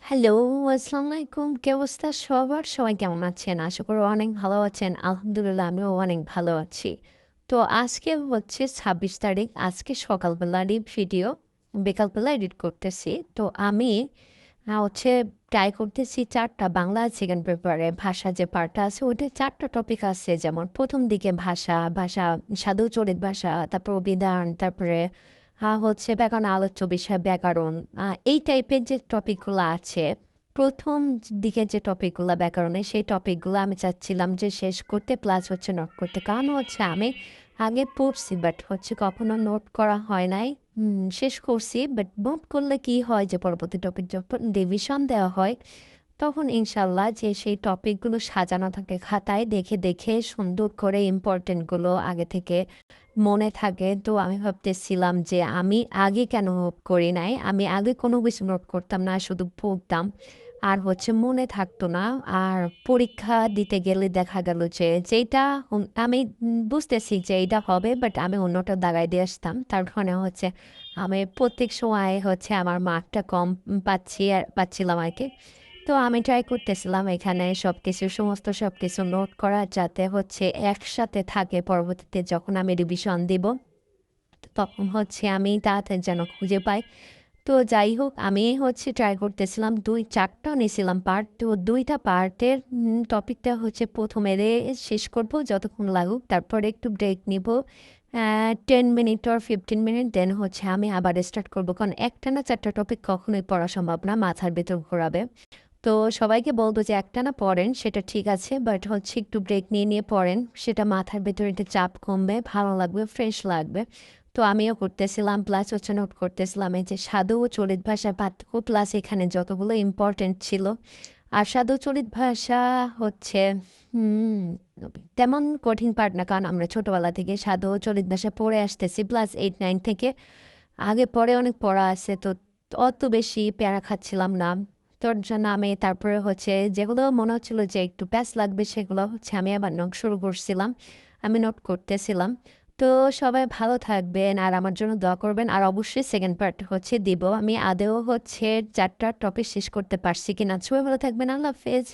Hello, আসসালামু আলাইকুম। কি অবস্থা সবার? সবাই কেমন আছেন? আশা করি অনেক ভালো আছেন। আলহামদুলিল্লাহ আমিও অনেক ভালো আছি। তো আজকে হচ্ছে ২৬ তারিখ। আজকে সকালবেলারই ভিডিও, বিকালবেলা এডিট করতেছি। তো আমি হচ্ছে ট্রাই করতেছি ৪ টা বাংলা সেকেন্ড পেপারে ভাষা যে পার্টটা আছে ওইটায় ৪ টা টপিক আছে। যেমন ১ম দিকে ভাষা, সাধু চরিত ভাষা, তারপর অভিধান, তারপরে হচ্ছে ব্যাকরণ আলোচ্য বিষয় ব্যাকরণ। এই টাইপের যে টপিকগুলো আছে, ১ম দিকে যে টপিকগুলো ব্যাকরণের সেই টপিকগুলো আমি চাচ্ছিলাম যে শেষ করতে প্লাস হচ্ছে নোট করতে। কারণ হচ্ছে আমি আগে পড়ছি বাট হচ্ছে কখনো নোট করা হয় নাই। শেষ করছি বাট নোট করলে কি হয় যে পরবর্তী টপিক যখন রিভিশন দেওয়া হয় তখন ইনশাল্লাহ যে সেই টপিকগুলো সাজানো থাকে খাতায় দেখে দেখে সুন্দর করে ইম্পর্টেন্টগুলো আগে থেকে মনে থাকে। তো আমি ভাবতেছিলাম যে আমি আগে কেন নোট করি নাই? আমি আগে কোনো কিছু নোট করতাম না, শুধু পড়তাম। আর হচ্ছে মনে থাকতো না। আর পরীক্ষা দিতে গেলে দেখা গেল যে যেইটা আমি বুঝতেছি যে এইটা হবে বাট আমি অন্যটা দাগায় দিয়ে আসতাম। তার কারণে হচ্ছে আমি প্রত্যেক সময় হচ্ছে আমার মার্কটা কম পাচ্ছিলাম আরকি। তো আমি ট্রাই করতেছিলাম এখানে সমস্ত সবকিছু নোট করা যাতে হচ্ছে একসাথে থাকে পরবর্তীতে যখন আমি রিভিশন দিব তখন হচ্ছে আমি তাড়াতাড়ি যেন খুঁজে পাই। তো যাই হোক আমি হচ্ছে ট্রাই করতেছিলাম ২-৪টা নিয়েছিলাম পার্ট। তো ২ টা পার্টের টপিকটা হচ্ছে ১ম এ শেষ করব যতক্ষণ লাগুক। তারপরে একটু ব্রেক নিব। ১০ মিনিট অর ১৫ মিনিট দেন হচ্ছে আমি আবার স্টার্ট করব। কারণ একটানা ৪ টা টপিক কখনোই পড়া সম্ভব না। মাথার ভেতর ঘোরাবে। তো সবাইকে বলব যে একটানা পড়েন সেটা ঠিক আছে। বাট হচ্ছে একটু ব্রেক নিয়ে পড়েন। সেটা মাথার ভেতরে একটা চাপ কমবে, ভালো লাগবে, ফ্রেশ লাগবে। তো আমিও করতেছিলাম প্লাস হচ্ছে নোট করতেছিলাম এই যে সাধু ও চলিত ভাষার পার্থক্য প্লাস এখানে যতগুলো ইম্পর্টেন্ট ছিল। আর সাধু চলিত ভাষা হচ্ছে হুম, তেমন কঠিন পার্ট না কারণ আমরা ছোটবেলা থেকে সাধু ও চলিত ভাষা পড়ে আসতেছি প্লাস 8-9 থেকে। আগে পরে অনেক পড়া আছে তো অত বেশি প্যারা খাচ্ছিলাম না। তোর জন্য আমি তারপরে হচ্ছে যেগুলো মনে হচ্ছিল যে একটু প্যাচ লাগবে সেগুলো হচ্ছে আমি আবার নোট শুরু করছিলাম। আমি নোট করতেছিলাম। তো সবাই ভালো থাকবেন আর আমার জন্য দোয়া করবেন। আর অবশ্যই সেকেন্ড পার্ট হচ্ছে দিব। আমি আদৌ হচ্ছে ৪ টা টপিক শেষ করতে পারছি কিনা। সবাই ভালো থাকবেন। আল্লাহ হাফেজ।